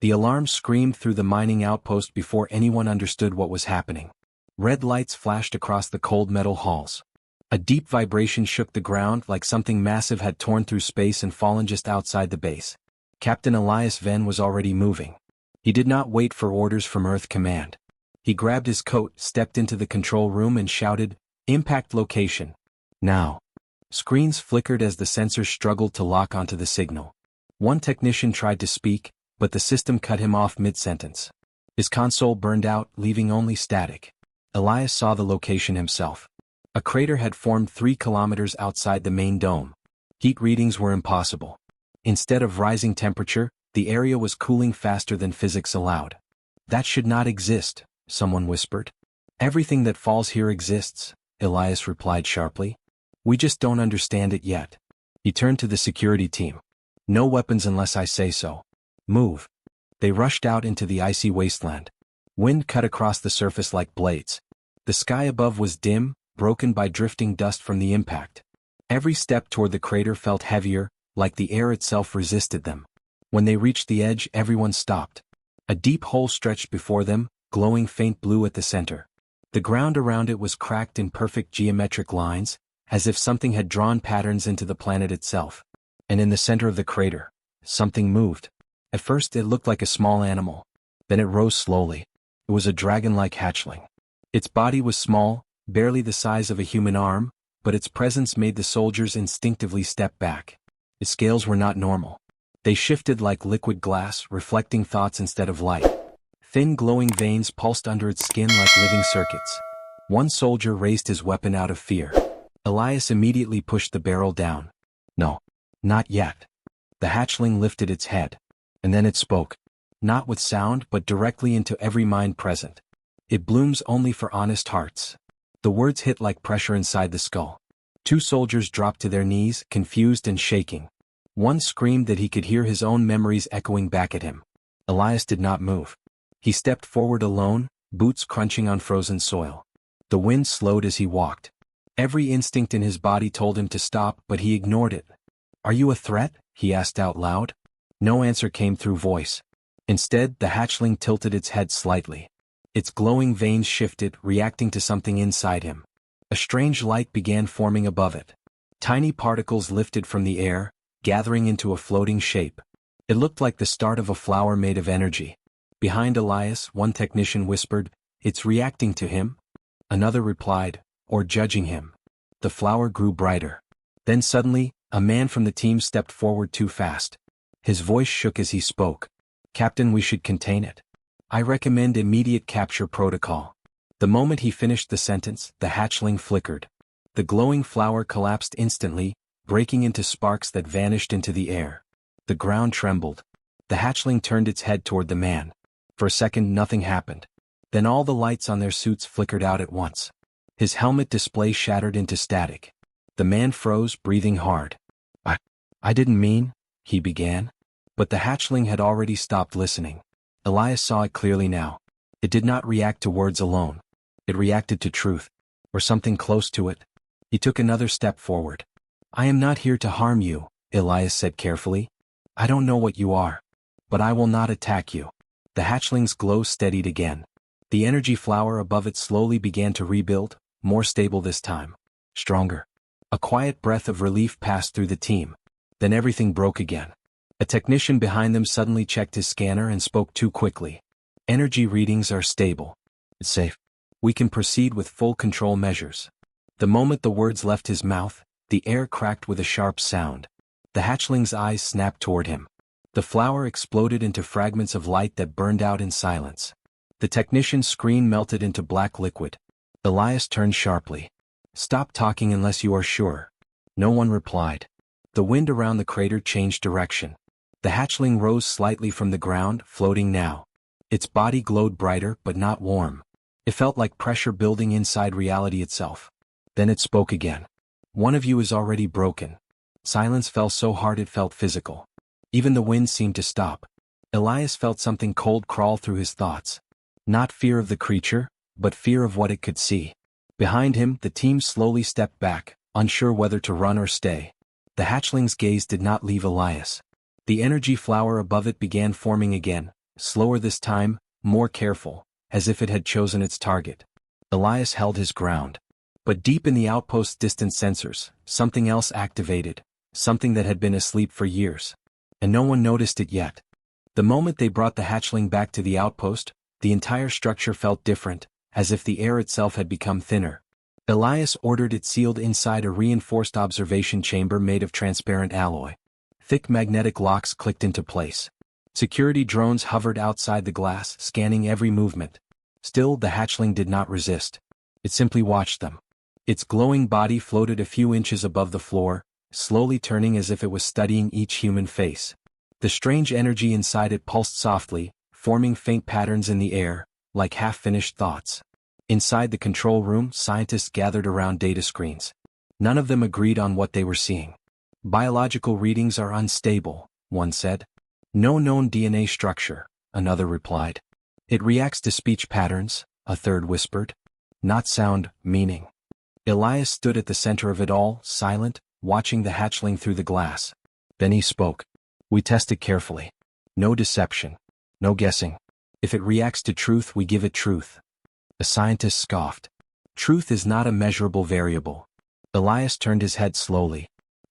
The alarm screamed through the mining outpost before anyone understood what was happening. Red lights flashed across the cold metal halls. A deep vibration shook the ground like something massive had torn through space and fallen just outside the base. Captain Elias Venn was already moving. He did not wait for orders from Earth Command. He grabbed his coat, stepped into the control room and shouted, "Impact location. Now." Screens flickered as the sensors struggled to lock onto the signal. One technician tried to speak, but the system cut him off mid-sentence. His console burned out, leaving only static. Elias saw the location himself. A crater had formed 3 kilometers outside the main dome. Heat readings were impossible. Instead of rising temperature, the area was cooling faster than physics allowed. "That should not exist," someone whispered. "Everything that falls here exists," Elias replied sharply. "We just don't understand it yet." He turned to the security team. "No weapons unless I say so. Move." They rushed out into the icy wasteland. Wind cut across the surface like blades. The sky above was dim, broken by drifting dust from the impact. Every step toward the crater felt heavier, like the air itself resisted them. When they reached the edge, everyone stopped. A deep hole stretched before them, glowing faint blue at the center. The ground around it was cracked in perfect geometric lines, as if something had drawn patterns into the planet itself. And in the center of the crater, something moved. At first it looked like a small animal. Then it rose slowly. It was a dragon-like hatchling. Its body was small, barely the size of a human arm, but its presence made the soldiers instinctively step back. Its scales were not normal. They shifted like liquid glass, reflecting thoughts instead of light. Thin glowing veins pulsed under its skin like living circuits. One soldier raised his weapon out of fear. Elias immediately pushed the barrel down. "No. Not yet." The hatchling lifted its head. And then it spoke. Not with sound but directly into every mind present. "It blooms only for honest hearts." The words hit like pressure inside the skull. 2 soldiers dropped to their knees, confused and shaking. One screamed that he could hear his own memories echoing back at him. Elias did not move. He stepped forward alone, boots crunching on frozen soil. The wind slowed as he walked. Every instinct in his body told him to stop, but he ignored it. "Are you a threat?" he asked out loud. No answer came through voice. Instead, the hatchling tilted its head slightly. Its glowing veins shifted, reacting to something inside him. A strange light began forming above it. Tiny particles lifted from the air, gathering into a floating shape. It looked like the start of a flower made of energy. Behind Elias, one technician whispered, "It's reacting to him." Another replied, "Or judging him." The flower grew brighter. Then suddenly, a man from the team stepped forward too fast. His voice shook as he spoke. "Captain, we should contain it. I recommend immediate capture protocol." The moment he finished the sentence, the hatchling flickered. The glowing flower collapsed instantly, breaking into sparks that vanished into the air. The ground trembled. The hatchling turned its head toward the man. For a second nothing happened. Then all the lights on their suits flickered out at once. His helmet display shattered into static. The man froze, breathing hard. I didn't mean," he began. But the hatchling had already stopped listening. Elias saw it clearly now. It did not react to words alone. It reacted to truth. Or something close to it. He took another step forward. "I am not here to harm you," Elias said carefully. "I don't know what you are. But I will not attack you." The hatchling's glow steadied again. The energy flower above it slowly began to rebuild, more stable this time. Stronger. A quiet breath of relief passed through the team. Then everything broke again. A technician behind them suddenly checked his scanner and spoke too quickly. "Energy readings are stable. It's safe. We can proceed with full control measures." The moment the words left his mouth, the air cracked with a sharp sound. The hatchling's eyes snapped toward him. The flower exploded into fragments of light that burned out in silence. The technician's screen melted into black liquid. Elias turned sharply. "Stop talking unless you are sure." No one replied. The wind around the crater changed direction. The hatchling rose slightly from the ground, floating now. Its body glowed brighter but not warm. It felt like pressure building inside reality itself. Then it spoke again. "One of you is already broken." Silence fell so hard it felt physical. Even the wind seemed to stop. Elias felt something cold crawl through his thoughts. Not fear of the creature, but fear of what it could see. Behind him, the team slowly stepped back, unsure whether to run or stay. The hatchling's gaze did not leave Elias. The energy flower above it began forming again, slower this time, more careful, as if it had chosen its target. Elias held his ground. But deep in the outpost's distant sensors, something else activated, something that had been asleep for years. And no one noticed it yet. The moment they brought the hatchling back to the outpost, the entire structure felt different, as if the air itself had become thinner. Elias ordered it sealed inside a reinforced observation chamber made of transparent alloy. Thick magnetic locks clicked into place. Security drones hovered outside the glass, scanning every movement. Still, the hatchling did not resist. It simply watched them. Its glowing body floated a few inches above the floor, slowly turning as if it was studying each human face. The strange energy inside it pulsed softly, forming faint patterns in the air, like half-finished thoughts. Inside the control room, scientists gathered around data screens. None of them agreed on what they were seeing. Biological readings are unstable, one said. No known DNA structure, another replied. It reacts to speech patterns, a third whispered. Not sound, meaning. Elias stood at the center of it all, silent, watching the hatchling through the glass. Then he spoke. We test it carefully. No deception. No guessing. If it reacts to truth, we give it truth. The scientist scoffed. Truth is not a measurable variable. Elias turned his head slowly.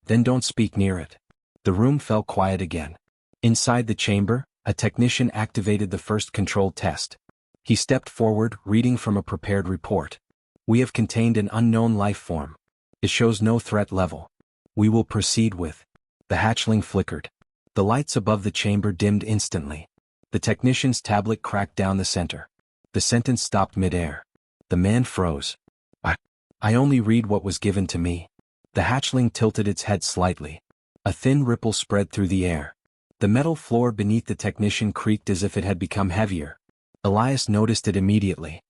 Then don't speak near it. The room fell quiet again. Inside the chamber, a technician activated the first controlled test. He stepped forward, reading from a prepared report. We have contained an unknown life form. It shows no threat level. We will proceed with. The hatchling flickered. The lights above the chamber dimmed instantly. The technician's tablet cracked down the center. The sentence stopped mid-air. The man froze. I only read what was given to me. The hatchling tilted its head slightly. A thin ripple spread through the air. The metal floor beneath the technician creaked as if it had become heavier. Elias noticed it immediately.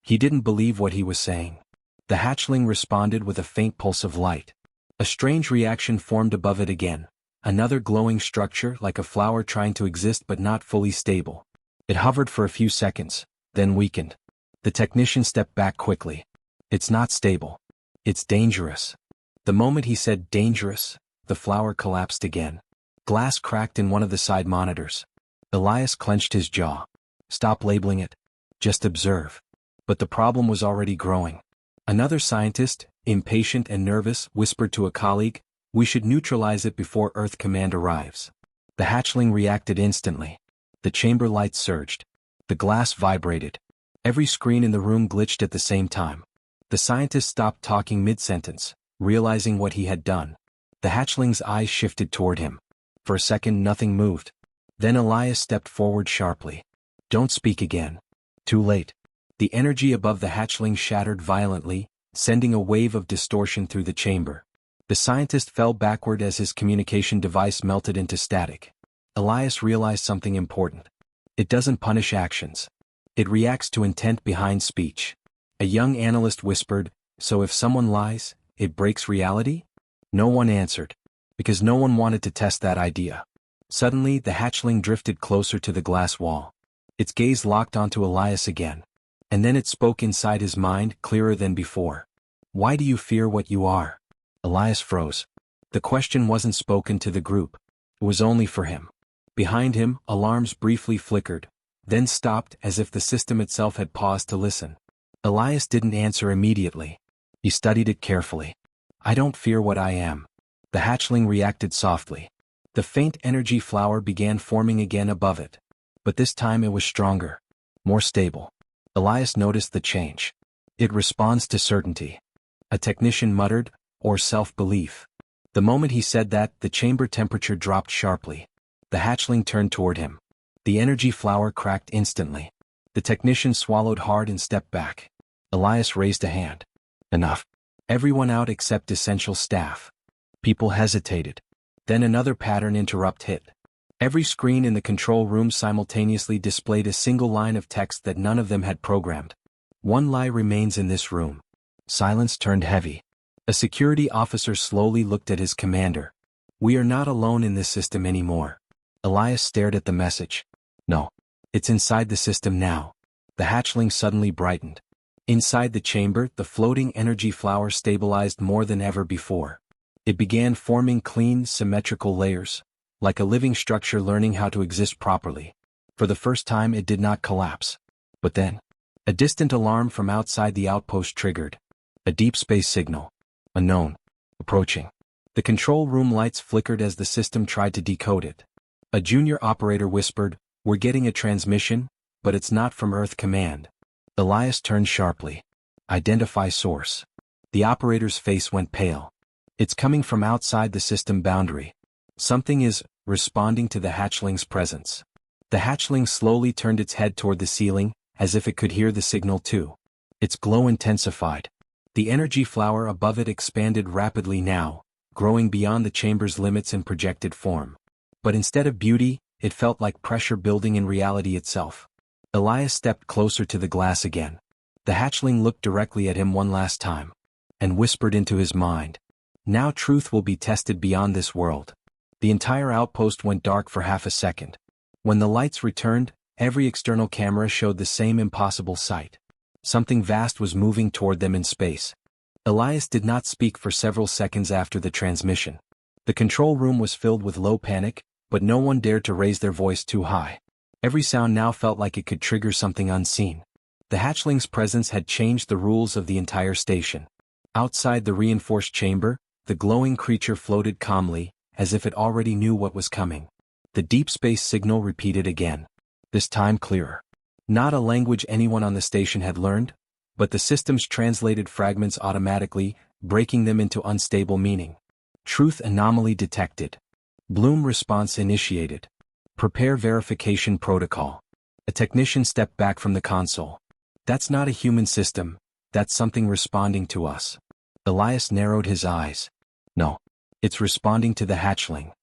He didn't believe what he was saying. The hatchling responded with a faint pulse of light. A strange reaction formed above it again. Another glowing structure like a flower trying to exist but not fully stable. It hovered for a few seconds, then weakened. The technician stepped back quickly. It's not stable. It's dangerous. The moment he said dangerous, the flower collapsed again. Glass cracked in one of the side monitors. Elias clenched his jaw. Stop labeling it. Just observe. But the problem was already growing. Another scientist, impatient and nervous, whispered to a colleague, we should neutralize it before Earth Command arrives. The hatchling reacted instantly. The chamber lights surged. The glass vibrated. Every screen in the room glitched at the same time. The scientist stopped talking mid-sentence, realizing what he had done. The hatchling's eyes shifted toward him. For a second nothing moved. Then Elias stepped forward sharply. Don't speak again. Too late. The energy above the hatchling shattered violently, sending a wave of distortion through the chamber. The scientist fell backward as his communication device melted into static. Elias realized something important. It doesn't punish actions. It reacts to intent behind speech. A young analyst whispered, so if someone lies, it breaks reality? No one answered, because no one wanted to test that idea. Suddenly, the hatchling drifted closer to the glass wall. Its gaze locked onto Elias again. And then it spoke inside his mind, clearer than before. Why do you fear what you are? Elias froze. The question wasn't spoken to the group. It was only for him. Behind him, alarms briefly flickered, then stopped as if the system itself had paused to listen. Elias didn't answer immediately. He studied it carefully. I don't fear what I am. The hatchling reacted softly. The faint energy flower began forming again above it. But this time it was stronger. More stable. Elias noticed the change. It responds to certainty. A technician muttered, or self-belief. The moment he said that, the chamber temperature dropped sharply. The hatchling turned toward him. The energy flower cracked instantly. The technician swallowed hard and stepped back. Elias raised a hand. Enough. Everyone out except essential staff. People hesitated. Then another pattern interrupt hit. Every screen in the control room simultaneously displayed a single line of text that none of them had programmed. One lie remains in this room. Silence turned heavy. A security officer slowly looked at his commander. We are not alone in this system anymore. Elias stared at the message. No. It's inside the system now. The hatchling suddenly brightened. Inside the chamber, the floating energy flower stabilized more than ever before. It began forming clean, symmetrical layers, like a living structure learning how to exist properly. For the first time it did not collapse. But then, a distant alarm from outside the outpost triggered. A deep space signal. Unknown. Approaching. The control room lights flickered as the system tried to decode it. A junior operator whispered, "We're getting a transmission, but it's not from Earth Command." Elias turned sharply. "Identify source." The operator's face went pale. "It's coming from outside the system boundary. Something is responding to the hatchling's presence." The hatchling slowly turned its head toward the ceiling, as if it could hear the signal too. Its glow intensified. The energy flower above it expanded rapidly now, growing beyond the chamber's limits in projected form. But instead of beauty, it felt like pressure building in reality itself. Elias stepped closer to the glass again. The hatchling looked directly at him one last time, and whispered into his mind, "Now truth will be tested beyond this world." The entire outpost went dark for half a second. When the lights returned, every external camera showed the same impossible sight. Something vast was moving toward them in space. Elias did not speak for several seconds after the transmission. The control room was filled with low panic, but no one dared to raise their voice too high. Every sound now felt like it could trigger something unseen. The hatchling's presence had changed the rules of the entire station. Outside the reinforced chamber, the glowing creature floated calmly, as if it already knew what was coming. The deep space signal repeated again. This time clearer. Not a language anyone on the station had learned, but the systems translated fragments automatically, breaking them into unstable meaning. Truth anomaly detected. Bloom response initiated. Prepare verification protocol. A technician stepped back from the console. "That's not a human system, that's something responding to us." Elias narrowed his eyes. "No. It's responding to the hatchling."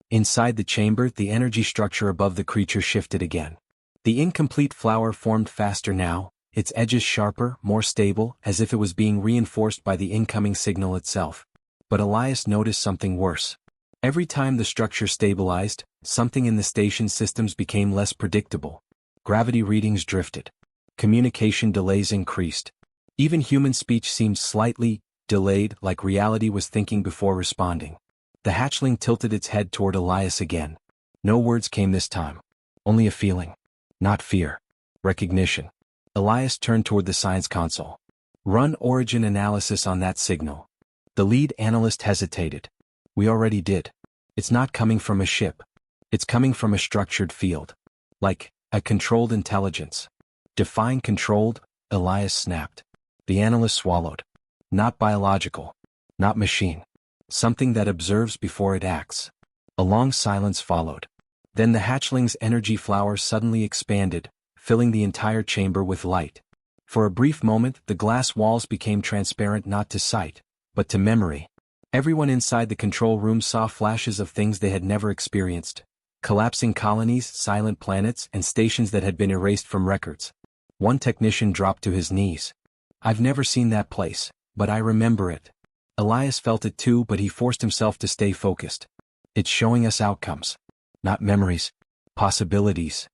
Inside the chamber, the energy structure above the creature shifted again. The incomplete flower formed faster now, its edges sharper, more stable, as if it was being reinforced by the incoming signal itself. But Elias noticed something worse. Every time the structure stabilized, something in the station systems became less predictable. Gravity readings drifted. Communication delays increased. Even human speech seemed slightly delayed, like reality was thinking before responding. The hatchling tilted its head toward Elias again. No words came this time. Only a feeling. Not fear. Recognition. Elias turned toward the science console. "Run origin analysis on that signal." The lead analyst hesitated. "We already did. It's not coming from a ship. It's coming from a structured field. Like a controlled intelligence." "Define controlled," Elias snapped. The analyst swallowed. "Not biological. Not machine. Something that observes before it acts." A long silence followed. Then the hatchling's energy flower suddenly expanded, filling the entire chamber with light. For a brief moment, the glass walls became transparent not to sight, but to memory. Everyone inside the control room saw flashes of things they had never experienced. Collapsing colonies, silent planets, and stations that had been erased from records. One technician dropped to his knees. "I've never seen that place, but I remember it." Elias felt it too, but he forced himself to stay focused. "It's showing us outcomes. Not memories. Possibilities."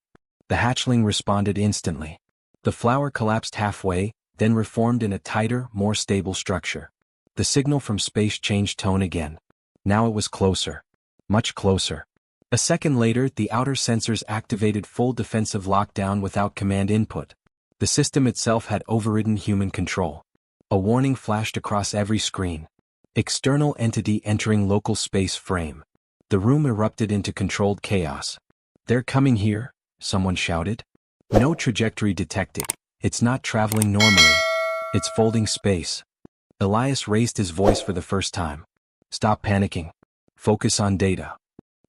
The hatchling responded instantly. The flower collapsed halfway, then reformed in a tighter, more stable structure. The signal from space changed tone again. Now it was closer. Much closer. A second later, the outer sensors activated full defensive lockdown without command input. The system itself had overridden human control. A warning flashed across every screen. External entity entering local space frame. The room erupted into controlled chaos. "They're coming here," someone shouted. "No trajectory detected. It's not traveling normally. It's folding space." Elias raised his voice for the first time. "Stop panicking. Focus on data."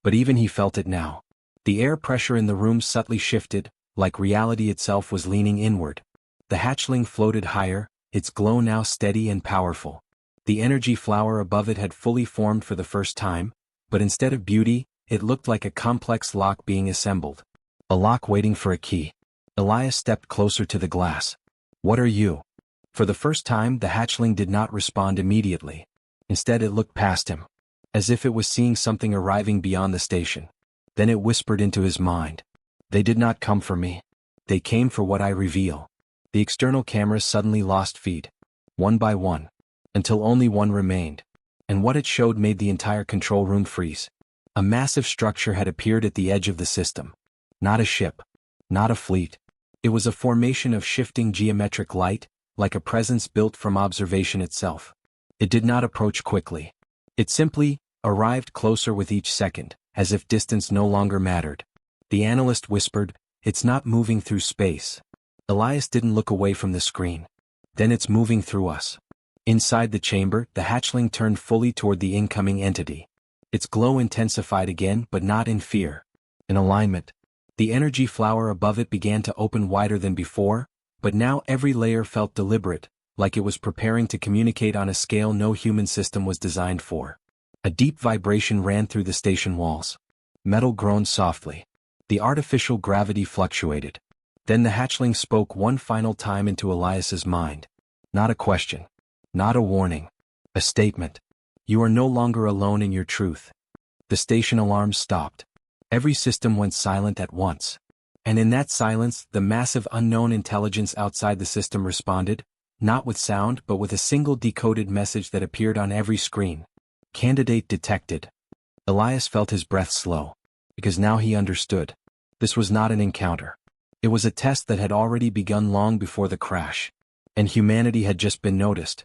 But even he felt it now. The air pressure in the room subtly shifted, like reality itself was leaning inward. The hatchling floated higher, its glow now steady and powerful. The energy flower above it had fully formed for the first time, but instead of beauty, it looked like a complex lock being assembled. A lock waiting for a key. Elias stepped closer to the glass. "What are you?" For the first time, the hatchling did not respond immediately. Instead it looked past him, as if it was seeing something arriving beyond the station. Then it whispered into his mind. "They did not come for me. They came for what I reveal." The external cameras suddenly lost feed. One by one. Until only one remained. And what it showed made the entire control room freeze. A massive structure had appeared at the edge of the system. Not a ship. Not a fleet. It was a formation of shifting geometric light, like a presence built from observation itself. It did not approach quickly. It simply arrived closer with each second, as if distance no longer mattered. The analyst whispered, "It's not moving through space." Elias didn't look away from the screen. "Then it's moving through us." Inside the chamber, the hatchling turned fully toward the incoming entity. Its glow intensified again, but not in fear. In alignment. The energy flower above it began to open wider than before, but now every layer felt deliberate, like it was preparing to communicate on a scale no human system was designed for. A deep vibration ran through the station walls. Metal groaned softly. The artificial gravity fluctuated. Then the hatchling spoke one final time into Elias's mind. Not a question. Not a warning. A statement. "You are no longer alone in your truth." The station alarms stopped. Every system went silent at once. And in that silence, the massive unknown intelligence outside the system responded, not with sound but with a single decoded message that appeared on every screen. Candidate detected. Elias felt his breath slow. Because now he understood. This was not an encounter. It was a test that had already begun long before the crash. And humanity had just been noticed.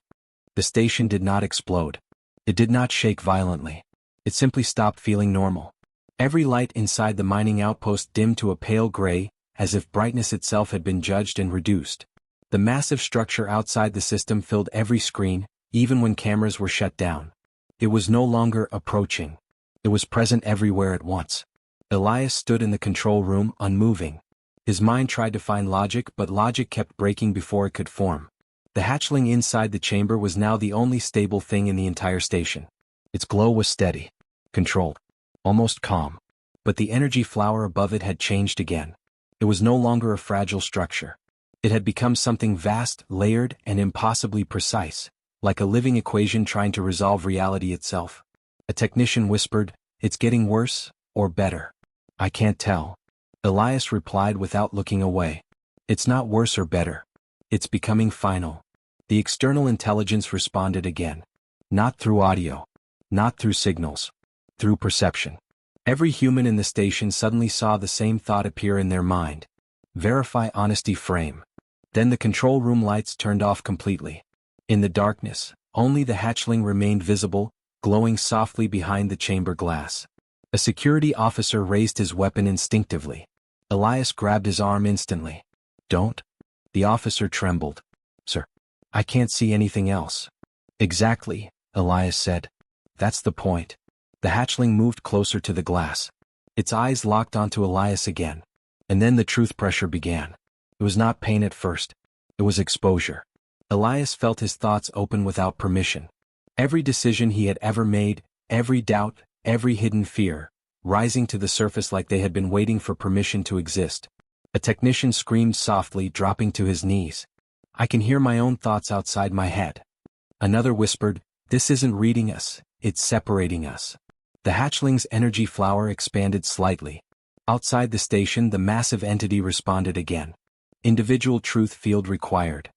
The station did not explode. It did not shake violently. It simply stopped feeling normal. Every light inside the mining outpost dimmed to a pale gray, as if brightness itself had been judged and reduced. The massive structure outside the system filled every screen, even when cameras were shut down. It was no longer approaching. It was present everywhere at once. Elias stood in the control room, unmoving. His mind tried to find logic, but logic kept breaking before it could form. The hatchling inside the chamber was now the only stable thing in the entire station. Its glow was steady, controlled, almost calm. But the energy flower above it had changed again. It was no longer a fragile structure. It had become something vast, layered, and impossibly precise, like a living equation trying to resolve reality itself. A technician whispered, "It's getting worse, or better." "I can't tell." Elias replied without looking away. "It's not worse or better. It's becoming final." The external intelligence responded again. Not through audio. Not through signals. Through perception. Every human in the station suddenly saw the same thought appear in their mind. Verify honesty frame. Then the control room lights turned off completely. In the darkness, only the hatchling remained visible, glowing softly behind the chamber glass. A security officer raised his weapon instinctively. Elias grabbed his arm instantly. "Don't." The officer trembled. "Sir, I can't see anything else." "Exactly," Elias said. "That's the point." The hatchling moved closer to the glass. Its eyes locked onto Elias again. And then the truth pressure began. It was not pain at first. It was exposure. Elias felt his thoughts open without permission. Every decision he had ever made, every doubt, every hidden fear, rising to the surface like they had been waiting for permission to exist. A technician screamed softly, dropping to his knees. "I can hear my own thoughts outside my head." Another whispered, "This isn't reading us, it's separating us." The hatchling's energy flower expanded slightly. Outside the station, the massive entity responded again. Individual truth field required.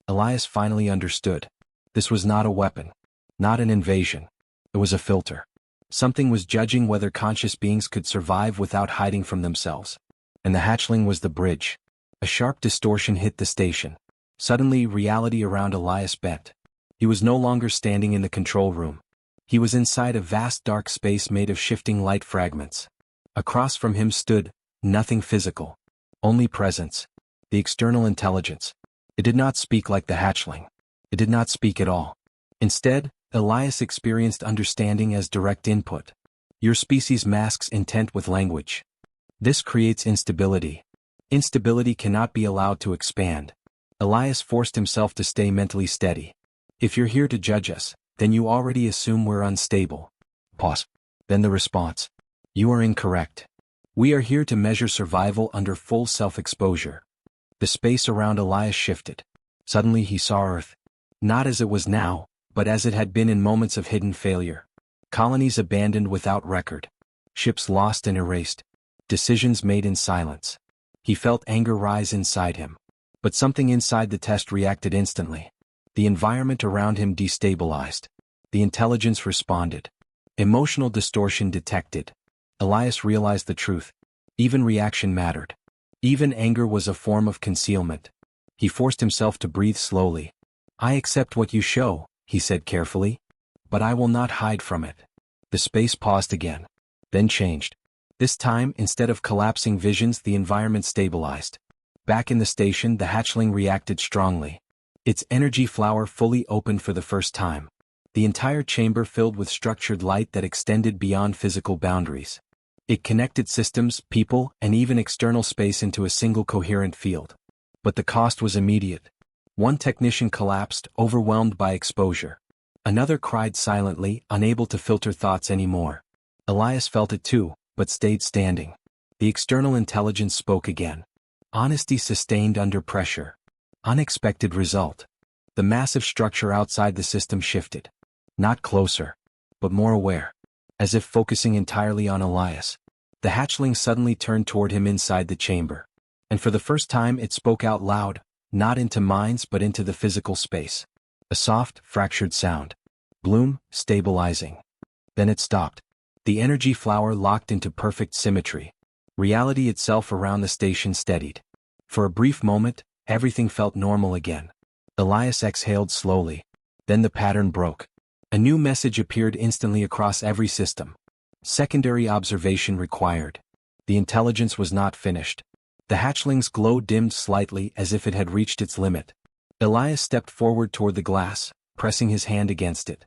Elias finally understood. This was not a weapon. Not an invasion. It was a filter. Something was judging whether conscious beings could survive without hiding from themselves. And the hatchling was the bridge. A sharp distortion hit the station. Suddenly, reality around Elias bent. He was no longer standing in the control room. He was inside a vast dark space made of shifting light fragments. Across from him stood, nothing physical. Only presence. The external intelligence. It did not speak like the hatchling. It did not speak at all. Instead, Elias experienced understanding as direct input. Your species masks intent with language. This creates instability. Instability cannot be allowed to expand. Elias forced himself to stay mentally steady. If you're here to judge us, then you already assume we're unstable. Pause. Then the response. You are incorrect. We are here to measure survival under full self-exposure. The space around Elias shifted. Suddenly he saw Earth. Not as it was now, but as it had been in moments of hidden failure. Colonies abandoned without record. Ships lost and erased. Decisions made in silence. He felt anger rise inside him. But something inside the test reacted instantly. The environment around him destabilized. The intelligence responded. Emotional distortion detected. Elias realized the truth. Even reaction mattered. Even anger was a form of concealment. He forced himself to breathe slowly. "I accept what you show," he said carefully. "But I will not hide from it." The space paused again. Then changed. This time, instead of collapsing visions, the environment stabilized. Back in the station, the hatchling reacted strongly. Its energy flower fully opened for the first time. The entire chamber filled with structured light that extended beyond physical boundaries. It connected systems, people, and even external space into a single coherent field. But the cost was immediate. One technician collapsed, overwhelmed by exposure. Another cried silently, unable to filter thoughts anymore. Elias felt it too, but stayed standing. The external intelligence spoke again. Honesty sustained under pressure. Unexpected result. The massive structure outside the system shifted. Not closer, but more aware. As if focusing entirely on Elias. The hatchling suddenly turned toward him inside the chamber. And for the first time it spoke out loud, not into minds but into the physical space. A soft, fractured sound. Bloom, stabilizing. Then it stopped. The energy flower locked into perfect symmetry. Reality itself around the station steadied. For a brief moment, everything felt normal again. Elias exhaled slowly. Then the pattern broke. A new message appeared instantly across every system. Secondary observation required. The intelligence was not finished. The hatchling's glow dimmed slightly as if it had reached its limit. Elias stepped forward toward the glass, pressing his hand against it.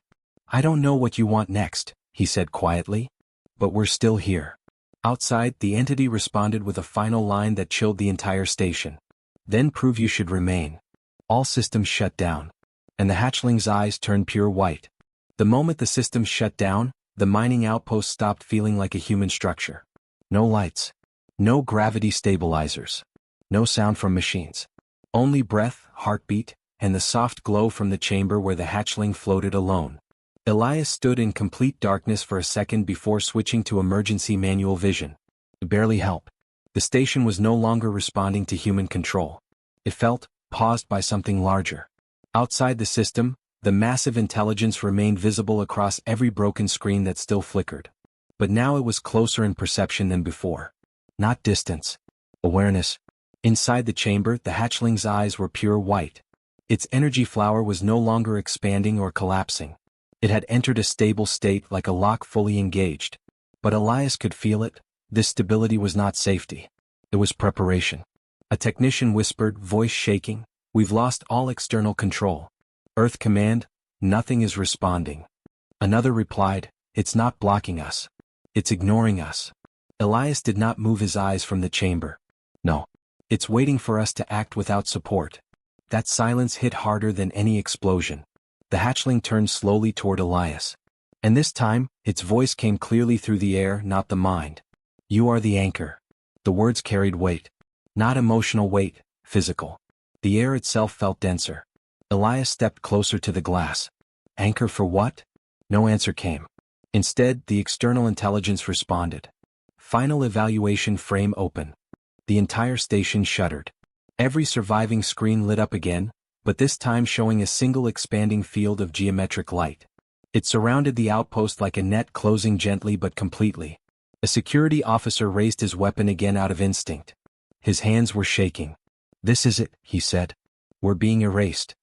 "I don't know what you want next," he said quietly. "But we're still here." Outside, the entity responded with a final line that chilled the entire station. "Then prove you should remain." All systems shut down. And the hatchling's eyes turned pure white. The moment the systems shut down, the mining outpost stopped feeling like a human structure. No lights. No gravity stabilizers. No sound from machines. Only breath, heartbeat, and the soft glow from the chamber where the hatchling floated alone. Elias stood in complete darkness for a second before switching to emergency manual vision. It barely helped. The station was no longer responding to human control. It felt paused by something larger. Outside the system, the massive intelligence remained visible across every broken screen that still flickered. But now it was closer in perception than before. Not distance. Awareness. Inside the chamber, the hatchling's eyes were pure white. Its energy flower was no longer expanding or collapsing. It had entered a stable state like a lock fully engaged. But Elias could feel it. This stability was not safety. It was preparation. A technician whispered, voice shaking, "We've lost all external control." Earth command, "Nothing is responding." Another replied, "It's not blocking us. It's ignoring us." Elias did not move his eyes from the chamber. "No. It's waiting for us to act without support." That silence hit harder than any explosion. The hatchling turned slowly toward Elias. And this time, its voice came clearly through the air, not the mind. "You are the anchor." The words carried weight. Not emotional weight, physical. The air itself felt denser. Elias stepped closer to the glass. "Anchor for what?" No answer came. Instead, the external intelligence responded. Final evaluation frame open. The entire station shuddered. Every surviving screen lit up again, but this time showing a single expanding field of geometric light. It surrounded the outpost like a net, closing gently but completely. A security officer raised his weapon again out of instinct. His hands were shaking. "This is it," he said. "We're being erased."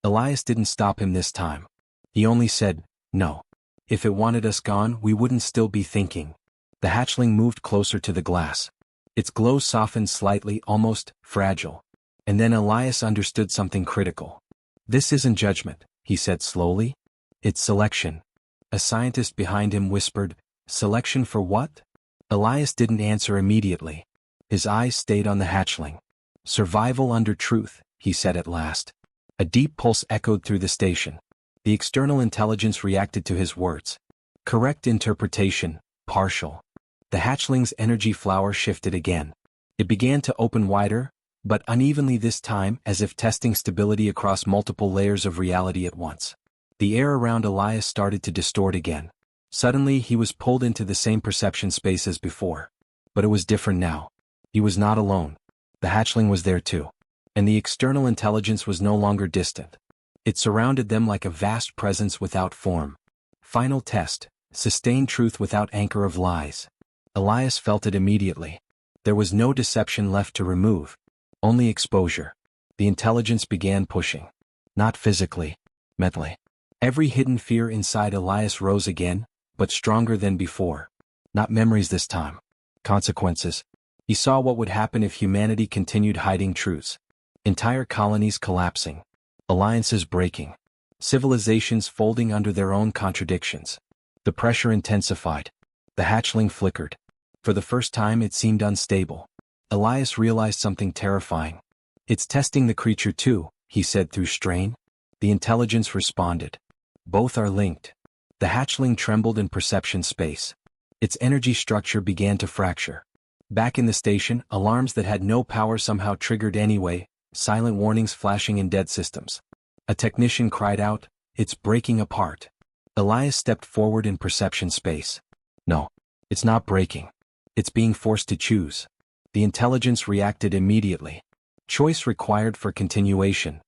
Elias didn't stop him this time. He only said, "No. If it wanted us gone, we wouldn't still be thinking." The hatchling moved closer to the glass. Its glow softened slightly, almost fragile. And then Elias understood something critical. "This isn't judgment," he said slowly. "It's selection." A scientist behind him whispered, "Selection for what?" Elias didn't answer immediately. His eyes stayed on the hatchling. "Survival under truth," he said at last. A deep pulse echoed through the station. The external intelligence reacted to his words. Correct interpretation, partial. The hatchling's energy flower shifted again. It began to open wider, but unevenly this time, as if testing stability across multiple layers of reality at once. The air around Elias started to distort again. Suddenly he was pulled into the same perception space as before. But it was different now. He was not alone. The hatchling was there too. And the external intelligence was no longer distant. It surrounded them like a vast presence without form. Final test, sustained truth without anchor of lies. Elias felt it immediately. There was no deception left to remove. Only exposure. The intelligence began pushing. Not physically. Mentally. Every hidden fear inside Elias rose again, but stronger than before. Not memories this time. Consequences. He saw what would happen if humanity continued hiding truths. Entire colonies collapsing. Alliances breaking. Civilizations folding under their own contradictions. The pressure intensified. The hatchling flickered. For the first time it seemed unstable. Elias realized something terrifying. "It's testing the creature too," he said through strain. The intelligence responded. "Both are linked." The hatchling trembled in perception space. Its energy structure began to fracture. Back in the station, alarms that had no power somehow triggered anyway, silent warnings flashing in dead systems. A technician cried out, "It's breaking apart." Elias stepped forward in perception space. "No, it's not breaking. It's being forced to choose." The intelligence reacted immediately. Choice required for continuation.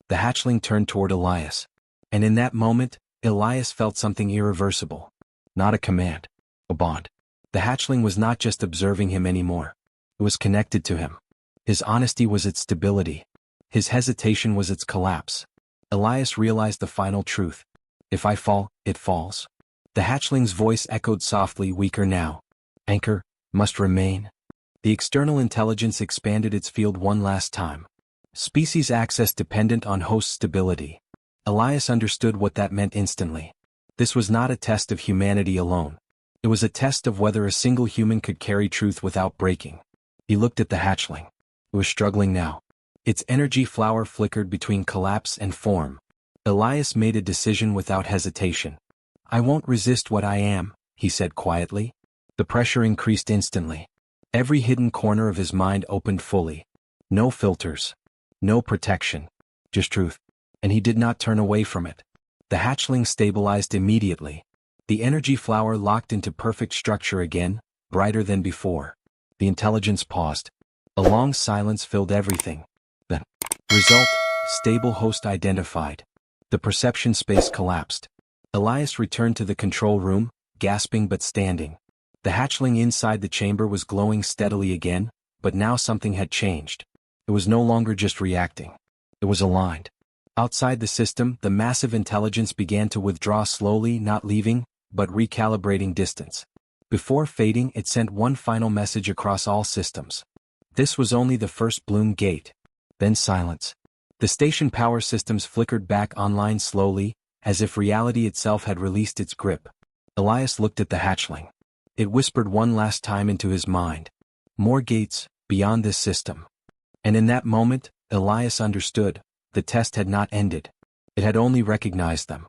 The hatchling turned toward Elias. And in that moment, Elias felt something irreversible. Not a command. A bond. The hatchling was not just observing him anymore. It was connected to him. His honesty was its stability. His hesitation was its collapse. Elias realized the final truth. "If I fall, it falls." The hatchling's voice echoed softly, weaker now. "Anchor must remain." The external intelligence expanded its field one last time. Species access dependent on host stability. Elias understood what that meant instantly. This was not a test of humanity alone. It was a test of whether a single human could carry truth without breaking. He looked at the hatchling. It was struggling now. Its energy flower flickered between collapse and form. Elias made a decision without hesitation. "I won't resist what I am," he said quietly. The pressure increased instantly. Every hidden corner of his mind opened fully. No filters. No protection. Just truth. And he did not turn away from it. The hatchling stabilized immediately. The energy flower locked into perfect structure again, brighter than before. The intelligence paused. A long silence filled everything. The result, stable host identified. The perception space collapsed. Elias returned to the control room, gasping but standing. The hatchling inside the chamber was glowing steadily again, but now something had changed. It was no longer just reacting. It was aligned. Outside the system, the massive intelligence began to withdraw slowly, not leaving, but recalibrating distance. Before fading, it sent one final message across all systems. This was only the first bloom gate. Then silence. The station power systems flickered back online slowly, as if reality itself had released its grip. Elias looked at the hatchling. It whispered one last time into his mind. More gates, beyond this system. And in that moment, Elias understood. The test had not ended. It had only recognized them.